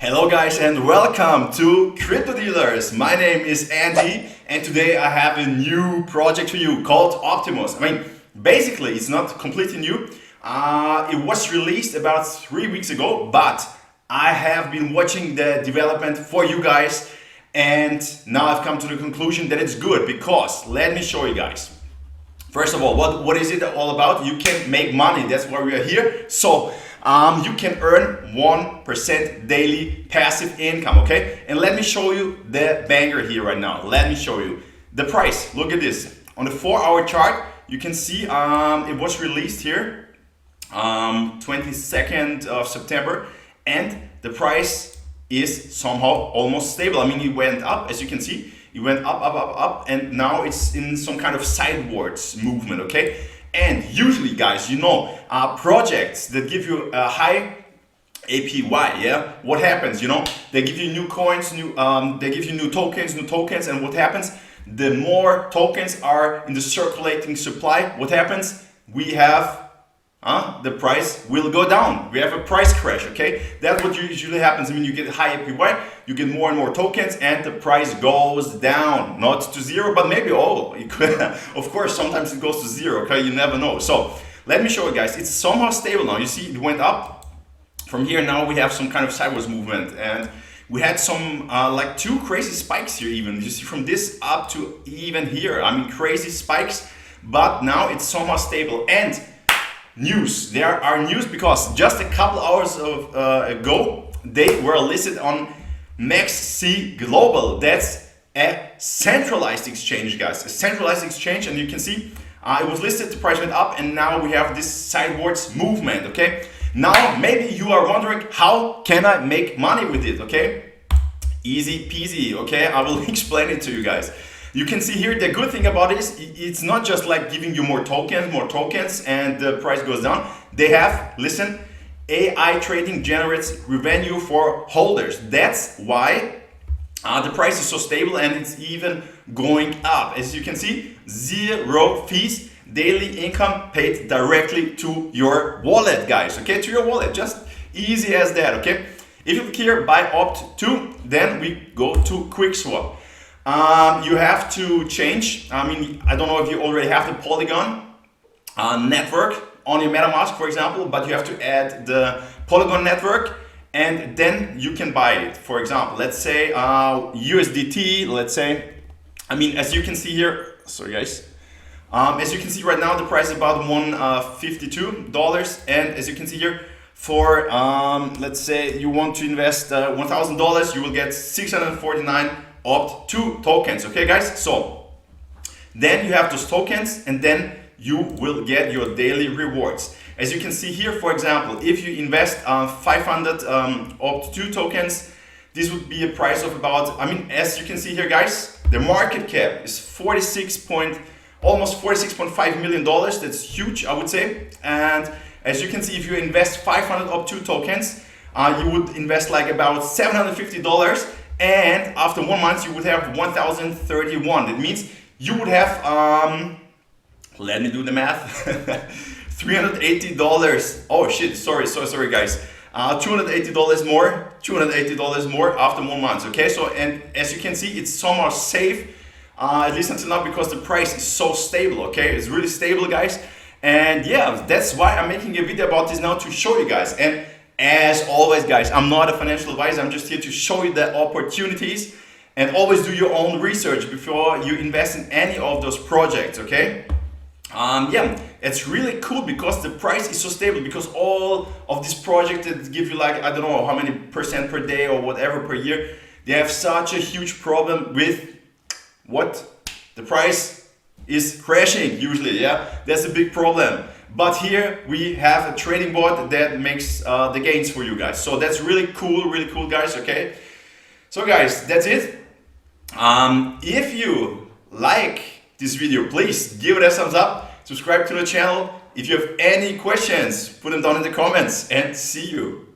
Hello guys and welcome to Crypto Dealers. My name is Andy and today I have a new project for you called Optimus. Basically it's not completely new. It was released about 3 weeks ago, but I have been watching the development for you guys and now I've come to the conclusion that it's good because let me show you guys. First of all, what is it all about? You can make money, that's why we are here. So you can earn 1% daily passive income, okay? And let me show you the banger here right now. Let me show you the price. Look at this. On the 4-hour chart, you can see it was released here 22nd of September and the price is somehow almost stable. It went up, as you can see. It went up, and now it's in some kind of sidewards movement, okay? And usually, guys, you know, projects that give you a high APY, yeah? What happens, you know? They give you new coins, they give you new tokens, and what happens? The more tokens are in the circulating supply, what happens? We have the price will go down. We have a price crash, okay? That's what usually happens. You get high APY, you get more and more tokens, and the price goes down. Not to zero, but maybe, it could, of course, sometimes it goes to zero, okay? You never know. So, let me show you guys. It's somehow stable now. You see, it went up. From here, now we have some kind of sideways movement, and we had some, like 2 crazy spikes here even. You see, from this up to even here. Crazy spikes, but now it's somehow stable. And news. There are news because just a couple hours ago they were listed on MaxC Global. That's a centralized exchange, guys. A centralized exchange, and you can see it was listed, the price went up, and now we have this sidewards movement, okay? Now maybe you are wondering, how can I make money with it, okay? Easy peasy, okay? I will explain it to you guys. You can see here, the good thing about it is it's not just like giving you more tokens and the price goes down. They have, listen, AI trading generates revenue for holders. That's why the price is so stable and it's even going up. As you can see, 0 fees, daily income paid directly to your wallet, guys, okay? To your wallet, just easy as that, okay? If you click here, buy opt to, then we go to quick swap. You have to change, I don't know if you already have the Polygon network on your MetaMask, for example, but you have to add the Polygon network and then you can buy it. For example, let's say USDT, let's say, as you can see here, sorry guys, as you can see right now, the price is about $152, and as you can see here, for, let's say you want to invest $1,000, you will get 649 Opt2 tokens, okay guys? So then you have those tokens and then you will get your daily rewards. As you can see here, for example, if you invest 500 Opt2 tokens, this would be a price of about, as you can see here guys, the market cap is almost $46.5 million. That's huge, I would say. And as you can see, if you invest 500 Opt2 tokens, you would invest like about $750, and after 1 month you would have 1,031. That means you would have, let me do the math, $380. Oh shit, sorry guys. $280 more after 1 month, okay? So, and as you can see, it's somehow safe, at least until now, because the price is so stable, okay? It's really stable, guys. And yeah, that's why I'm making a video about this now, to show you guys. And as always, guys, I'm not a financial advisor. I'm just here to show you the opportunities, and always do your own research before you invest in any of those projects, okay? Yeah, it's really cool because the price is so stable, because all of these projects that give you like, I don't know how many percent per day or whatever per year, they have such a huge problem with what? The price is crashing usually, yeah? That's a big problem. But here we have a trading bot that makes the gains for you guys. So that's really cool guys, okay? So guys, that's it. If you like this video, please give it a thumbs up, subscribe to the channel. If you have any questions, put them down in the comments, and see you.